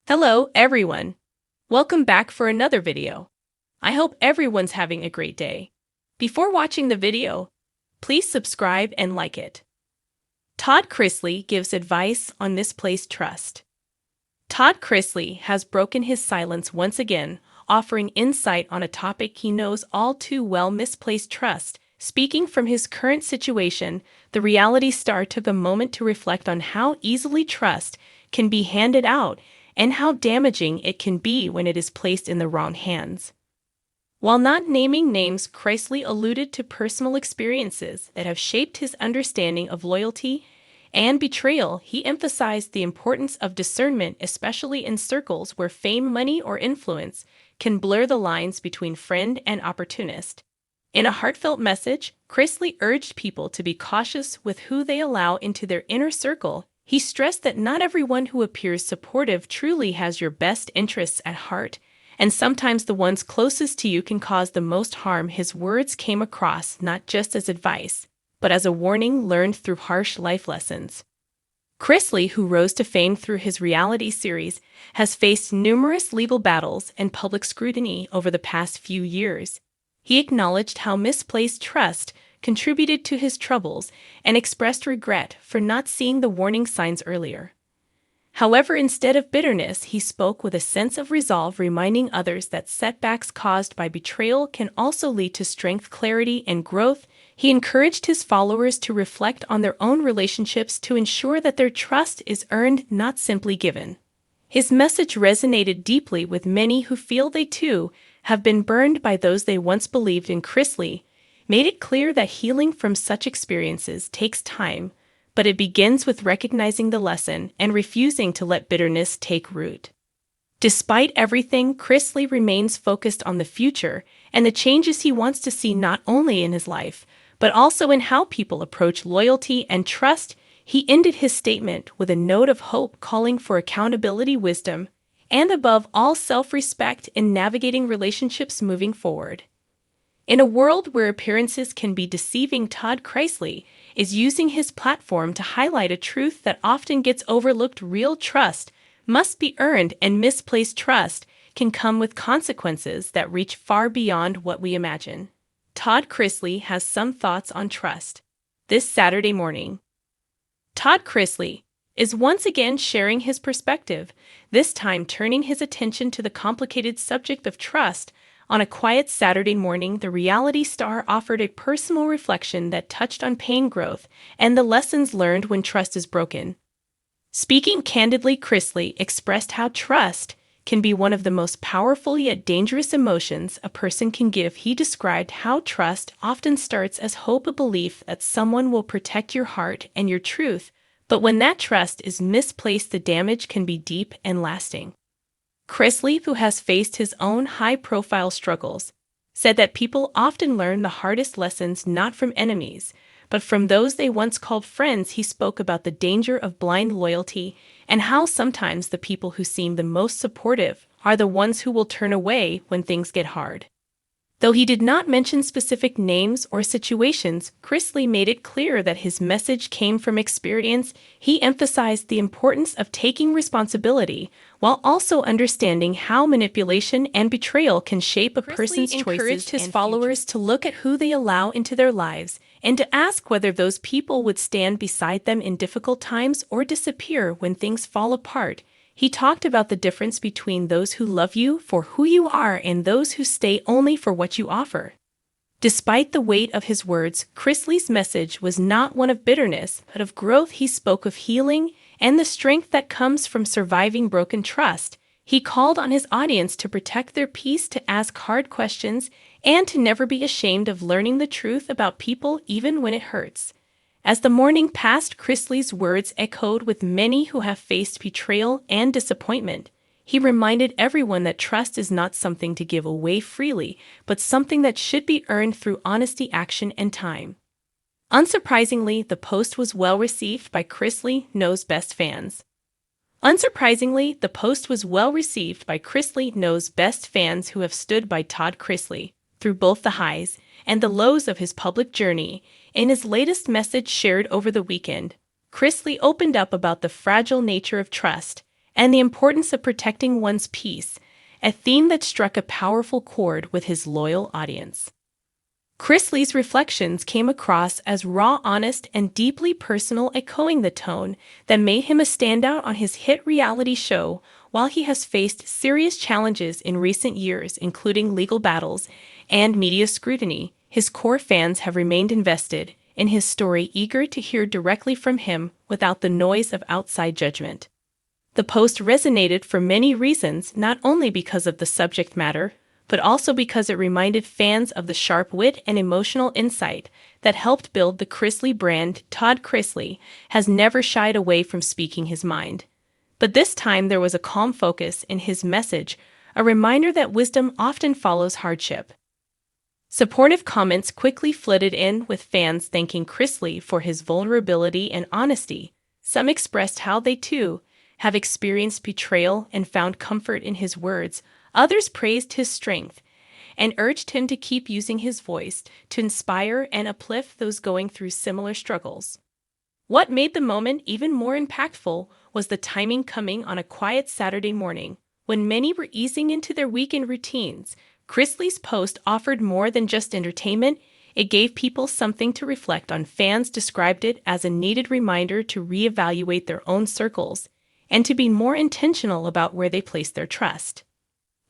Hello, everyone. Welcome back for another video. I hope everyone's having a great day. Before watching the video, please subscribe and like it. Todd Chrisley gives advice on misplaced trust. Todd Chrisley has broken his silence once again, offering insight on a topic he knows all too well: misplaced trust. Speaking from his current situation, the reality star took a moment to reflect on how easily trust can be handed out and how damaging it can be when it is placed in the wrong hands. While not naming names, Chrisley alluded to personal experiences that have shaped his understanding of loyalty and betrayal. He emphasized the importance of discernment, especially in circles where fame, money, or influence can blur the lines between friend and opportunist. In a heartfelt message, Chrisley urged people to be cautious with who they allow into their inner circle. He stressed that not everyone who appears supportive truly has your best interests at heart, and sometimes the ones closest to you can cause the most harm. His words came across not just as advice, but as a warning learned through harsh life lessons. Chrisley, who rose to fame through his reality series, has faced numerous legal battles and public scrutiny over the past few years. He acknowledged how misplaced trust contributed to his troubles and expressed regret for not seeing the warning signs earlier. However, instead of bitterness, he spoke with a sense of resolve, reminding others that setbacks caused by betrayal can also lead to strength, clarity, and growth. He encouraged his followers to reflect on their own relationships to ensure that their trust is earned, not simply given. His message resonated deeply with many who feel they too have been burned by those they once believed in. Chrisley made it clear that healing from such experiences takes time, but it begins with recognizing the lesson and refusing to let bitterness take root. Despite everything, Chrisley remains focused on the future and the changes he wants to see not only in his life, but also in how people approach loyalty and trust. He ended his statement with a note of hope, calling for accountability, wisdom, and above all, self-respect in navigating relationships moving forward. In a world where appearances can be deceiving, Todd Chrisley is using his platform to highlight a truth that often gets overlooked: real trust must be earned, and misplaced trust can come with consequences that reach far beyond what we imagine. Todd Chrisley has some thoughts on trust. This Saturday morning, Todd Chrisley is once again sharing his perspective, this time turning his attention to the complicated subject of trust. On a quiet Saturday morning, the reality star offered a personal reflection that touched on pain, growth, and the lessons learned when trust is broken. Speaking candidly, Chrisley expressed how trust can be one of the most powerful yet dangerous emotions a person can give. He described how trust often starts as hope, a belief that someone will protect your heart and your truth, but when that trust is misplaced, the damage can be deep and lasting. Chrisley, who has faced his own high-profile struggles, said that people often learn the hardest lessons not from enemies, but from those they once called friends. He spoke about the danger of blind loyalty and how sometimes the people who seem the most supportive are the ones who will turn away when things get hard. Though he did not mention specific names or situations, Chrisley made it clear that his message came from experience. He emphasized the importance of taking responsibility while also understanding how manipulation and betrayal can shape a person's choices. He encouraged his followers to look at who they allow into their lives and to ask whether those people would stand beside them in difficult times or disappear when things fall apart. He talked about the difference between those who love you for who you are and those who stay only for what you offer. Despite the weight of his words, Chrisley's message was not one of bitterness, but of growth. He spoke of healing and the strength that comes from surviving broken trust. He called on his audience to protect their peace, to ask hard questions, and to never be ashamed of learning the truth about people, even when it hurts. As the morning passed, Chrisley's words echoed with many who have faced betrayal and disappointment. He reminded everyone that trust is not something to give away freely, but something that should be earned through honesty, action, and time. Unsurprisingly, the post was well received by Chrisley Knows Best fans. Unsurprisingly, the post was well received by Chrisley Knows Best fans who have stood by Todd Chrisley through both the highs and the lows of his public journey. In his latest message shared over the weekend, Chrisley opened up about the fragile nature of trust and the importance of protecting one's peace, a theme that struck a powerful chord with his loyal audience. Chrisley's reflections came across as raw, honest, and deeply personal, echoing the tone that made him a standout on his hit reality show. While he has faced serious challenges in recent years, including legal battles and media scrutiny, his core fans have remained invested in his story, eager to hear directly from him without the noise of outside judgment. The post resonated for many reasons, not only because of the subject matter, but also because it reminded fans of the sharp wit and emotional insight that helped build the Chrisley brand. Todd Chrisley has never shied away from speaking his mind. But this time there was a calm focus in his message, a reminder that wisdom often follows hardship. Supportive comments quickly flooded in, with fans thanking Chrisley for his vulnerability and honesty. Some expressed how they, too, have experienced betrayal and found comfort in his words. Others praised his strength and urged him to keep using his voice to inspire and uplift those going through similar struggles. What made the moment even more impactful was the timing, coming on a quiet Saturday morning, when many were easing into their weekend routines. Chrisley's post offered more than just entertainment. It gave people something to reflect on. Fans described it as a needed reminder to reevaluate their own circles and to be more intentional about where they place their trust.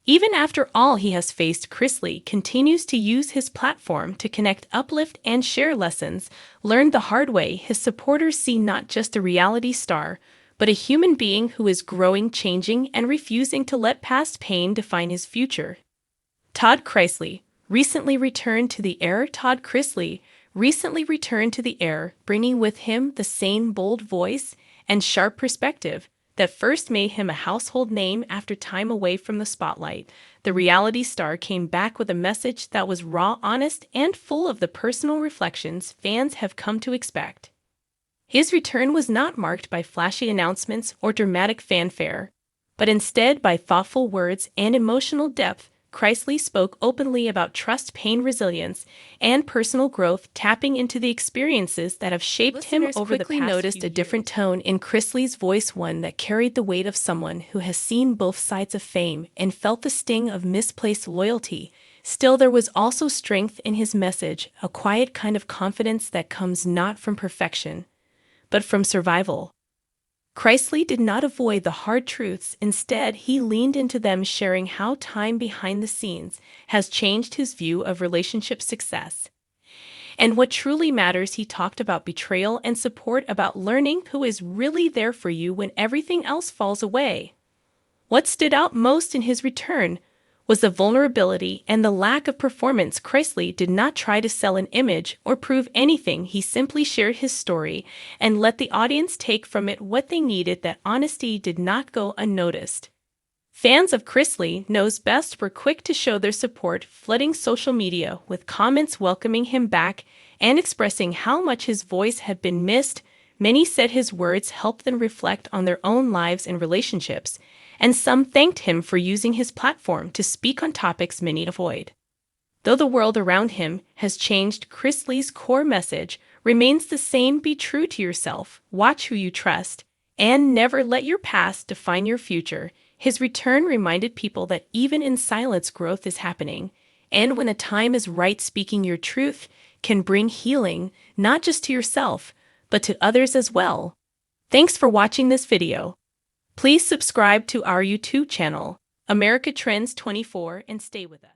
Even after all he has faced, Chrisley continues to use his platform to connect, uplift, and share lessons learned the hard way. His supporters see not just a reality star, but a human being who is growing, changing, and refusing to let past pain define his future. Todd Chrisley recently returned to the air. Todd Chrisley recently returned to the air, bringing with him the same bold voice and sharp perspective that first made him a household name. After time away from the spotlight, the reality star came back with a message that was raw, honest, and full of the personal reflections fans have come to expect. His return was not marked by flashy announcements or dramatic fanfare, but instead by thoughtful words and emotional depth. Chrisley spoke openly about trust, pain, resilience, and personal growth, tapping into the experiences that have shaped him over the past few years. Noticed a different tone in Chrisley's voice, one that carried the weight of someone who has seen both sides of fame and felt the sting of misplaced loyalty. Still, there was also strength in his message, a quiet kind of confidence that comes not from perfection, but from survival. Chrisley did not avoid the hard truths. Instead, he leaned into them, sharing how time behind the scenes has changed his view of relationship success and what truly matters. He talked about betrayal and support, about learning who is really there for you when everything else falls away. What stood out most in his return was the vulnerability and the lack of performance. Chrisley did not try to sell an image or prove anything. He simply shared his story and let the audience take from it what they needed. That honesty did not go unnoticed. Fans of Chrisley knows best were quick to show their support, flooding social media with comments welcoming him back and expressing how much his voice had been missed. Many said his words helped them reflect on their own lives and relationships, and some thanked him for using his platform to speak on topics many avoid. Though the world around him has changed, Chrisley's core message remains the same: be true to yourself, watch who you trust, and never let your past define your future. His return reminded people that even in silence, growth is happening, and when a time is right, speaking your truth can bring healing, not just to yourself, but to others as well. Thanks for watching this video. Please subscribe to our YouTube channel, America Trends 24, and stay with us.